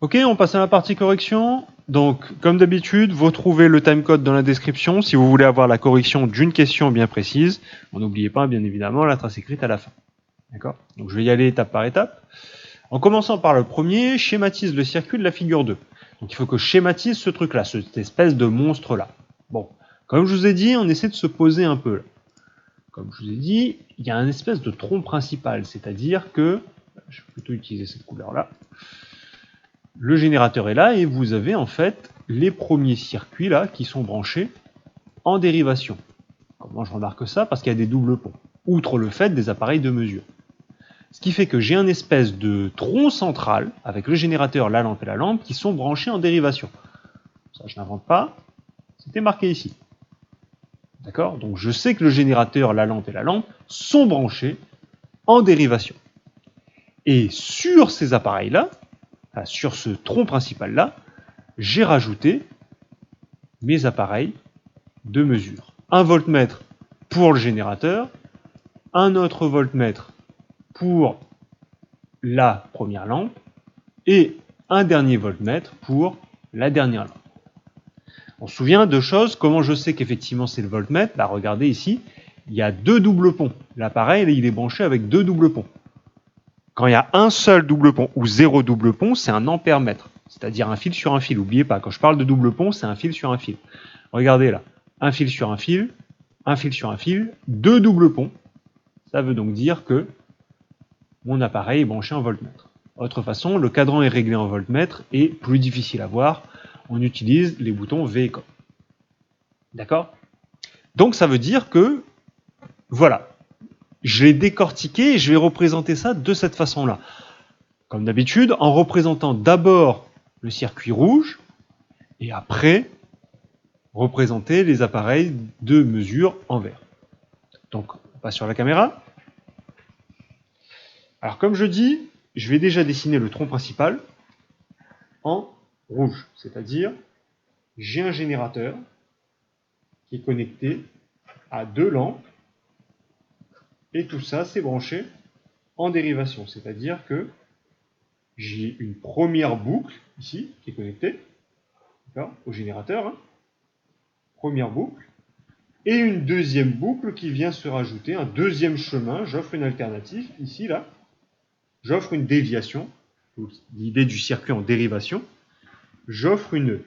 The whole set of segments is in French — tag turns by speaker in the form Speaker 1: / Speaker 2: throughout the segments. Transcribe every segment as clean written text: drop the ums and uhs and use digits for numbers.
Speaker 1: Ok, on passe à la partie correction. Donc, comme d'habitude, vous trouvez le timecode dans la description si vous voulez avoir la correction d'une question bien précise. N'oubliez pas, bien évidemment, la trace écrite à la fin. D'accord? Donc, je vais y aller étape par étape. En commençant par le premier, schématise le circuit de la figure 2. Donc, il faut que je schématise ce truc-là, cette espèce de monstre-là. Bon, comme je vous ai dit, on essaie de se poser un peu là. Comme je vous ai dit, il y a un espèce de tronc principal, c'est-à-dire que, je vais plutôt utiliser cette couleur-là, le générateur est là et vous avez en fait les premiers circuits là qui sont branchés en dérivation. Comment je remarque ça? Parce qu'il y a des doubles ponts, outre le fait des appareils de mesure. Ce qui fait que j'ai un espèce de tronc central avec le générateur, la lampe et la lampe qui sont branchés en dérivation. Ça, je n'invente pas, c'était marqué ici. D'accord? Donc je sais que le générateur, la lampe et la lampe sont branchés en dérivation. Et sur ces appareils-là, enfin, sur ce tronc principal-là, j'ai rajouté mes appareils de mesure. Un voltmètre pour le générateur, un autre voltmètre pour la première lampe et un dernier voltmètre pour la dernière lampe. On se souvient de choses, comment je sais qu'effectivement c'est le voltmètre? Bah, regardez ici, il y a deux doubles ponts. L'appareil, il est branché avec deux doubles ponts. Quand il y a un seul double pont ou zéro double pont, c'est un ampère-mètre, c'est-à-dire un fil sur un fil. N'oubliez pas, quand je parle de double pont, c'est un fil sur un fil. Regardez là, un fil sur un fil sur un fil, deux doubles ponts. Ça veut donc dire que mon appareil est branché en voltmètre. Autre façon, le cadran est réglé en voltmètre et plus difficile à voir, on utilise les boutons V et COM. D'accord? Donc ça veut dire que, voilà, je l'ai décortiqué et je vais représenter ça de cette façon-là. Comme d'habitude, en représentant d'abord le circuit rouge et après représenter les appareils de mesure en vert. Donc, on passe sur la caméra. Alors, comme je dis, je vais déjà dessiner le tronc principal en rouge, c'est-à-dire j'ai un générateur qui est connecté à deux lampes et tout ça c'est branché en dérivation, c'est-à-dire que j'ai une première boucle ici qui est connectée au générateur, première boucle, et une deuxième boucle qui vient se rajouter, un deuxième chemin, j'offre une alternative, ici, là, j'offre une déviation, l'idée du circuit en dérivation, j'offre une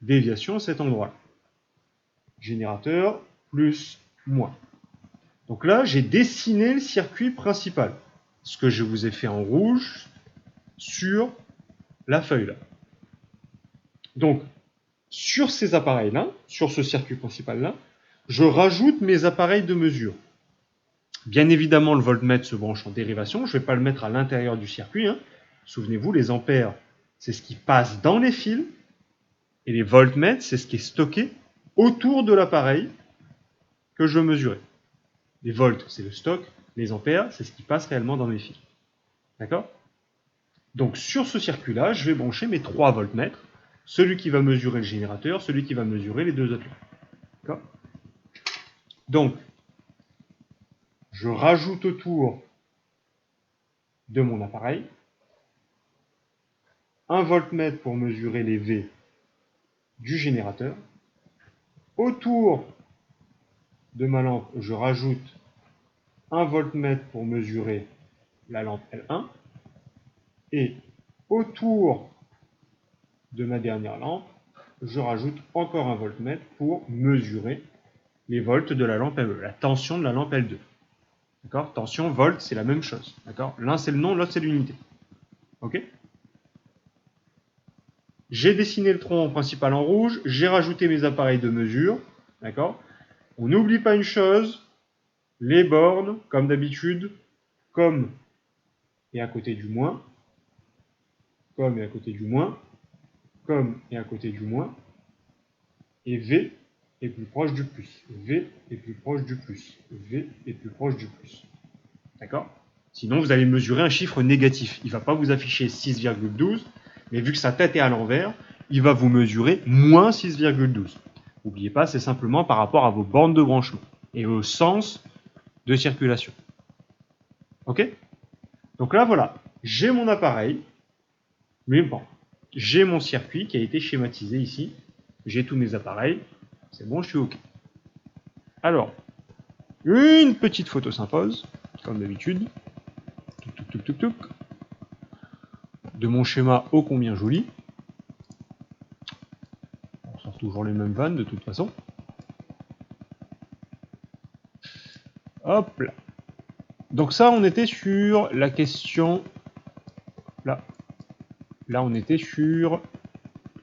Speaker 1: déviation à cet endroit-là. Générateur plus moins. Donc là, j'ai dessiné le circuit principal, ce que je vous ai fait en rouge sur la feuille là. Donc, sur ces appareils-là, sur ce circuit principal-là, je rajoute mes appareils de mesure. Bien évidemment, le voltmètre se branche en dérivation. Je ne vais pas le mettre à l'intérieur du circuit. Souvenez-vous, les ampères, c'est ce qui passe dans les fils. Et les voltmètres, c'est ce qui est stocké autour de l'appareil que je veux mesurer. Les volts, c'est le stock. Les ampères, c'est ce qui passe réellement dans mes fils. D'accord? Donc, sur ce circuit-là, je vais brancher mes 3 voltmètres. Celui qui va mesurer le générateur, celui qui va mesurer les deux autres. D'accord? Donc, je rajoute autour de mon appareil un voltmètre pour mesurer les V du générateur. Autour de ma lampe, je rajoute un voltmètre pour mesurer la lampe L1. Et autour de ma dernière lampe, je rajoute encore un voltmètre pour mesurer les volts de la lampe LE, la tension de la lampe L2. D'accord? Tension, volt, c'est la même chose. D'accord? L'un c'est le nom, l'autre c'est l'unité. Ok? J'ai dessiné le tronc principal en rouge, j'ai rajouté mes appareils de mesure. D'accord? On n'oublie pas une chose, les bornes, comme d'habitude, comme et à côté du moins, comme et à côté du moins, comme et à côté du moins, et V est plus proche du plus. V est plus proche du plus. V est plus proche du plus. D'accord? Sinon, vous allez mesurer un chiffre négatif. Il ne va pas vous afficher 6,12, mais vu que sa tête est à l'envers, il va vous mesurer moins 6,12. N'oubliez pas, c'est simplement par rapport à vos bornes de branchement et au sens de circulation. Ok? Donc là, voilà, j'ai mon appareil, mais bon, j'ai mon circuit qui a été schématisé ici. J'ai tous mes appareils. C'est bon, je suis OK. Alors, une petite photo s'impose, comme d'habitude. De mon schéma ô combien joli. On sort toujours les mêmes vannes de toute façon. Hop là. Donc ça, on était sur la question... Là. Là, on était sur...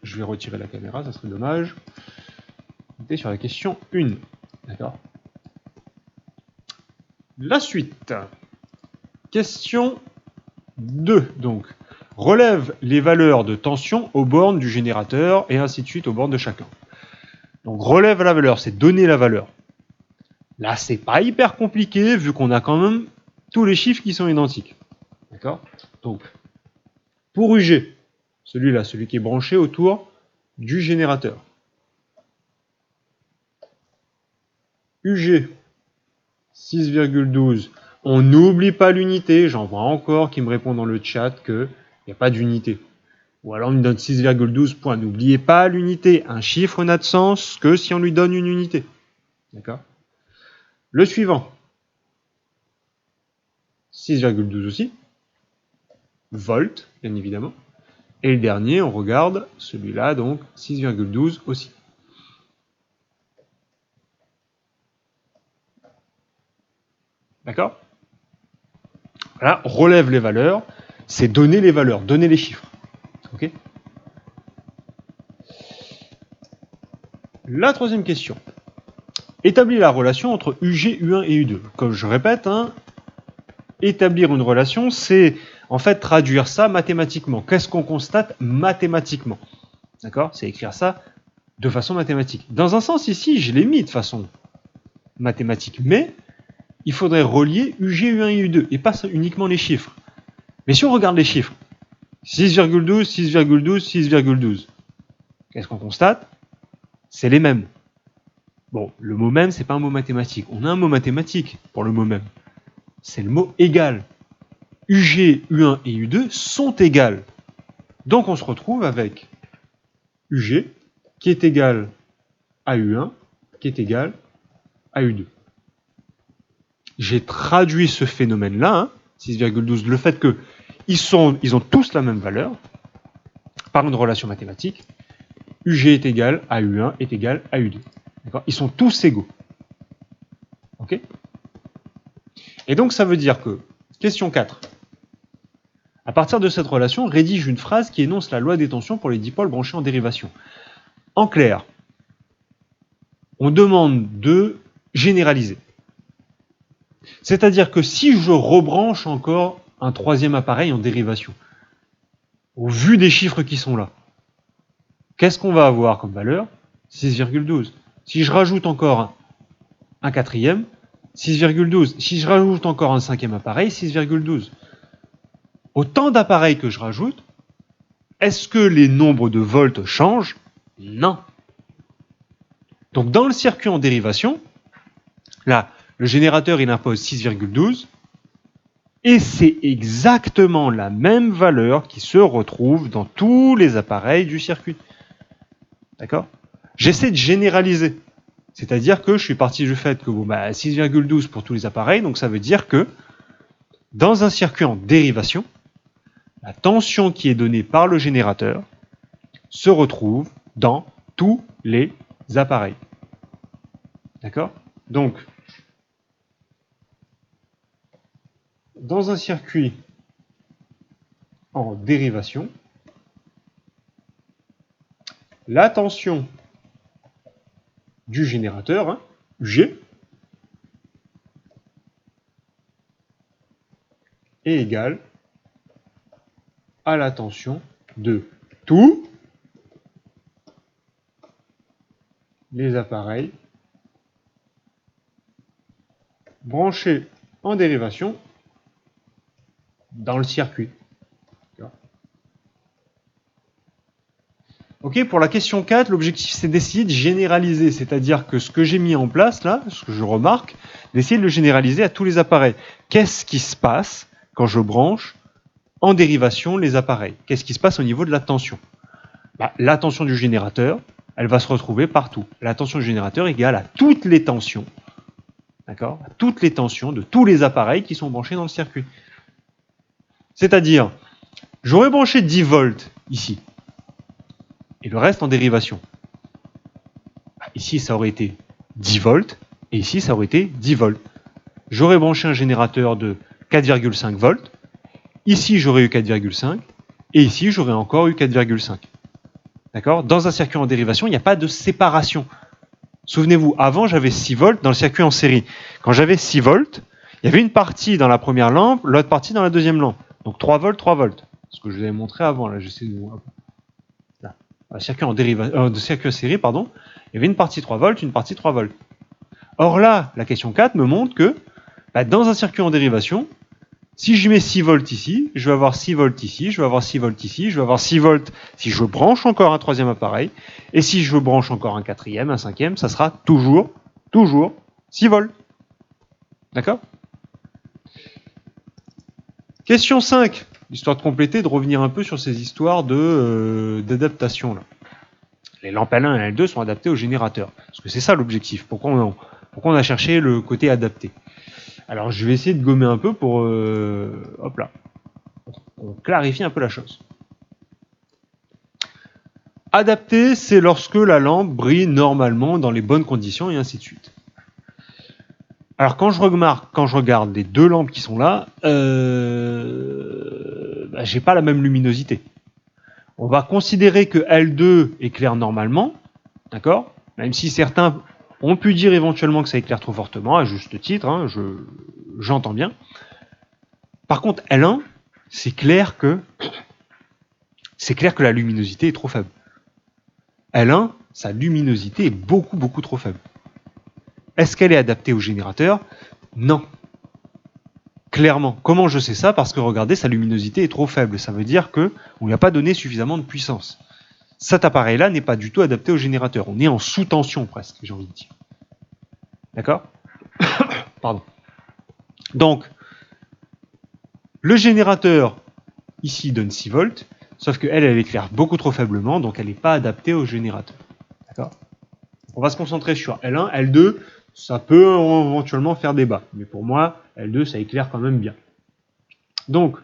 Speaker 1: Je vais retirer la caméra, ça serait dommage. On était sur la question 1. D'accord. La suite. Question 2. Donc, relève les valeurs de tension aux bornes du générateur et ainsi de suite aux bornes de chacun. Donc, relève la valeur, c'est donner la valeur. Là, c'est pas hyper compliqué vu qu'on a quand même tous les chiffres qui sont identiques. D'accord? Donc, pour UG, celui-là, celui qui est branché autour du générateur. UG, 6,12. On n'oublie pas l'unité. J'en vois encore qui me répondent dans le chat qu'il n'y a pas d'unité. Ou alors on me donne 6,12 points. N'oubliez pas l'unité. Un chiffre n'a de sens que si on lui donne une unité. D'accord? Le suivant. 6,12 aussi. Volt, bien évidemment. Et le dernier, on regarde celui-là, donc 6,12 aussi. D'accord? Voilà, relève les valeurs, c'est donner les valeurs, donner les chiffres. Ok? La troisième question. Établir la relation entre UG, U1 et U2. Comme je répète, établir une relation, c'est en fait traduire ça mathématiquement. Qu'est-ce qu'on constate mathématiquement? D'accord? C'est écrire ça de façon mathématique. Dans un sens, ici, je l'ai mis de façon mathématique, mais il faudrait relier UG, U1 et U2, et pas uniquement les chiffres. Mais si on regarde les chiffres, 6,12, 6,12, 6,12, qu'est-ce qu'on constate? C'est les mêmes. Bon, le mot même, c'est pas un mot mathématique. On a un mot mathématique pour le mot même. C'est le mot égal. UG, U1 et U2 sont égales. Donc on se retrouve avec UG qui est égal à U1 qui est égal à U2. J'ai traduit ce phénomène-là, 6,12, le fait qu'ils ont tous la même valeur, par une relation mathématique. UG est égal à U1 est égal à U2. Ils sont tous égaux. Ok? Et donc ça veut dire que, question 4, à partir de cette relation, rédige une phrase qui énonce la loi des tensions pour les dipôles branchés en dérivation. En clair, on demande de généraliser. C'est-à-dire que si je rebranche encore un troisième appareil en dérivation, au vu des chiffres qui sont là, qu'est-ce qu'on va avoir comme valeur? 6,12. Si je rajoute encore un quatrième, 6,12. Si je rajoute encore un cinquième appareil, 6,12. Autant d'appareils que je rajoute, est-ce que les nombres de volts changent? Non. Donc dans le circuit en dérivation, là, le générateur il impose 6,12 et c'est exactement la même valeur qui se retrouve dans tous les appareils du circuit. D'accord? J'essaie de généraliser. C'est-à-dire que je suis parti du fait que 6,12 pour tous les appareils, donc ça veut dire que dans un circuit en dérivation, la tension qui est donnée par le générateur se retrouve dans tous les appareils. D'accord? Donc, dans un circuit en dérivation, la tension du générateur, G, est égale à la tension de tous les appareils branchés en dérivation dans le circuit. Ok, pour la question 4, l'objectif c'est d'essayer de généraliser, c'est-à-dire que ce que j'ai mis en place là, ce que je remarque, d'essayer de le généraliser à tous les appareils. Qu'est-ce qui se passe quand je branche en dérivation les appareils? Qu'est-ce qui se passe au niveau de la tension? La tension du générateur, elle va se retrouver partout. La tension du générateur égale à toutes les tensions, d'accord, à toutes les tensions de tous les appareils qui sont branchés dans le circuit. C'est-à-dire, j'aurais branché 10 volts ici, et le reste en dérivation. Ici, ça aurait été 10 volts, et ici, ça aurait été 10 volts. J'aurais branché un générateur de 4,5 volts, ici, j'aurais eu 4,5, et ici, j'aurais encore eu 4,5. D'accord ? Dans un circuit en dérivation, il n'y a pas de séparation. Souvenez-vous, avant, j'avais 6 volts dans le circuit en série. Quand j'avais 6 volts, il y avait une partie dans la première lampe, l'autre partie dans la deuxième lampe. Donc 3 volts, 3 volts. Ce que je vous avais montré avant, là, j'essaie de vous... Là. Un circuit de circuit en série, pardon, il y avait une partie 3 volts, une partie 3 volts. Or là, la question 4 me montre que dans un circuit en dérivation, si je mets 6 volts ici, je vais avoir 6 volts ici, je vais avoir 6 volts ici, je vais avoir 6 volts si je branche encore un troisième appareil, et si je branche encore un quatrième, un cinquième, ça sera toujours 6 volts. D'accord ? Question 5, histoire de compléter, de revenir un peu sur ces histoires d'adaptation. Là. Les lampes L1 et L2 sont adaptées au générateur. Parce que c'est ça l'objectif. Pourquoi on a cherché le côté adapté ? Alors je vais essayer de gommer un peu pour clarifier un peu la chose. Adapté, c'est lorsque la lampe brille normalement dans les bonnes conditions et ainsi de suite. Alors quand je regarde les deux lampes qui sont là, j'ai pas la même luminosité. On va considérer que L2 éclaire normalement, d'accord ? Même si certains ont pu dire éventuellement que ça éclaire trop fortement, à juste titre, hein, j'entends bien. Par contre, L1, c'est clair que la luminosité est trop faible. L1, sa luminosité est beaucoup trop faible. Est-ce qu'elle est adaptée au générateur ? Non. Clairement. Comment je sais ça ? Parce que regardez, sa luminosité est trop faible. Ça veut dire qu'on ne lui a pas donné suffisamment de puissance. Cet appareil-là n'est pas du tout adapté au générateur. On est en sous-tension presque, j'ai envie de dire. D'accord ? Pardon. Donc, le générateur, ici, donne 6 volts, sauf qu'elle éclaire beaucoup trop faiblement, donc elle n'est pas adaptée au générateur. D'accord ? On va se concentrer sur L1, L2, ça peut éventuellement faire débat. Mais pour moi, L2, ça éclaire quand même bien. Donc,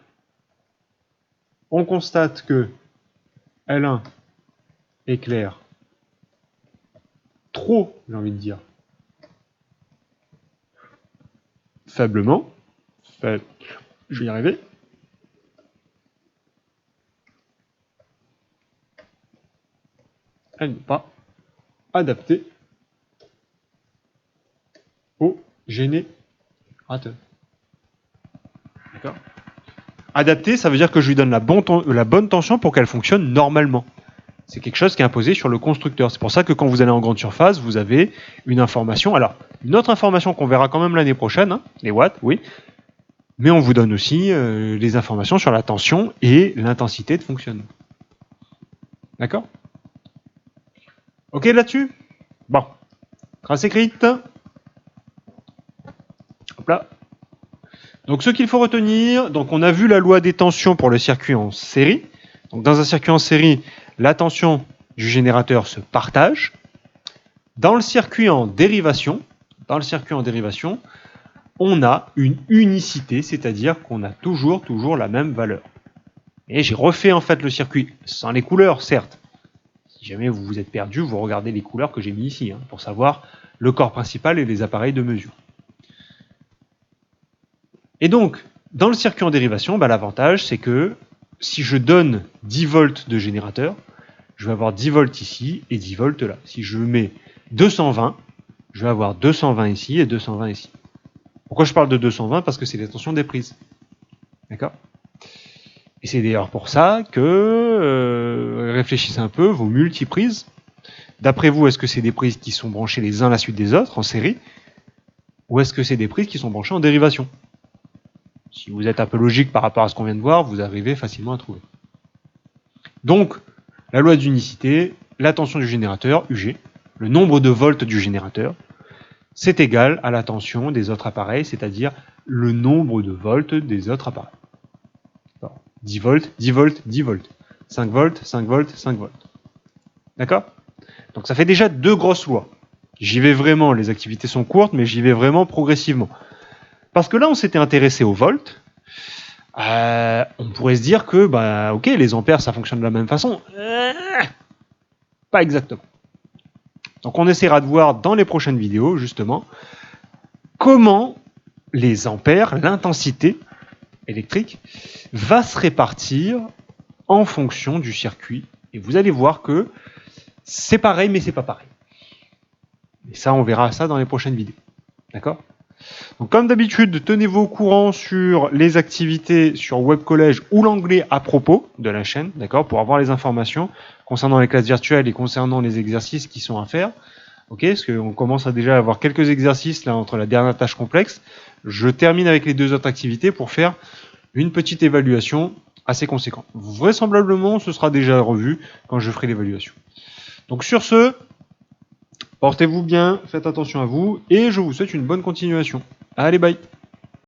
Speaker 1: on constate que L1 éclaire trop, j'ai envie de dire, faiblement. Je vais y arriver. Elle n'est pas adaptée au générateur. D'accord ? Adapté, ça veut dire que je lui donne la bonne tension pour qu'elle fonctionne normalement. C'est quelque chose qui est imposé sur le constructeur. C'est pour ça que quand vous allez en grande surface, vous avez une information. Alors, une autre information qu'on verra quand même l'année prochaine, hein, les watts, oui. Mais on vous donne aussi les informations sur la tension et l'intensité de fonctionnement. D'accord ? Ok là-dessus ? Bon. Trace écrite. Hop là. Donc ce qu'il faut retenir, donc on a vu la loi des tensions pour le circuit en série. Donc dans un circuit en série, la tension du générateur se partage. Dans le circuit en dérivation, on a une unicité, c'est-à-dire qu'on a toujours la même valeur. Et j'ai refait en fait le circuit sans les couleurs, certes. Si jamais vous vous êtes perdu, vous regardez les couleurs que j'ai mis ici, hein, pour savoir le corps principal et les appareils de mesure. Et donc, dans le circuit en dérivation, l'avantage, c'est que si je donne 10 volts de générateur, je vais avoir 10 volts ici et 10 volts là. Si je mets 220, je vais avoir 220 ici et 220 ici. Pourquoi je parle de 220 ? Parce que c'est la tension des prises. D'accord ? Et c'est d'ailleurs pour ça que, réfléchissez un peu, vos multiprises, d'après vous, est-ce que c'est des prises qui sont branchées les uns à la suite des autres, en série, ou est-ce que c'est des prises qui sont branchées en dérivation ? Si vous êtes un peu logique par rapport à ce qu'on vient de voir, vous arrivez facilement à trouver. Donc, la loi d'unicité, la tension du générateur, UG, le nombre de volts du générateur, c'est égal à la tension des autres appareils, c'est-à-dire le nombre de volts des autres appareils. 10 volts, 10 volts, 10 volts. 5 volts, 5 volts, 5 volts. D'accord? Donc ça fait déjà 2 grosses lois. J'y vais vraiment, les activités sont courtes, mais j'y vais vraiment progressivement. Parce que là, on s'était intéressé au volt. On pourrait se dire que, bah, ok, les ampères, ça fonctionne de la même façon. Pas exactement. Donc on essaiera de voir dans les prochaines vidéos, justement, comment les ampères, l'intensité électrique, va se répartir en fonction du circuit. Et vous allez voir que c'est pareil, mais c'est pas pareil. Et ça, on verra ça dans les prochaines vidéos. D'accord? Donc, comme d'habitude, tenez-vous au courant sur les activités sur Web Collège ou l'anglais à propos de la chaîne, d'accord, pour avoir les informations concernant les classes virtuelles et concernant les exercices qui sont à faire. Ok, parce qu'on commence à déjà avoir quelques exercices là entre la dernière tâche complexe. Je termine avec les 2 autres activités pour faire une petite évaluation assez conséquente. Vraisemblablement, ce sera déjà revu quand je ferai l'évaluation. Donc sur ce, portez-vous bien, faites attention à vous, et je vous souhaite une bonne continuation. Allez, bye!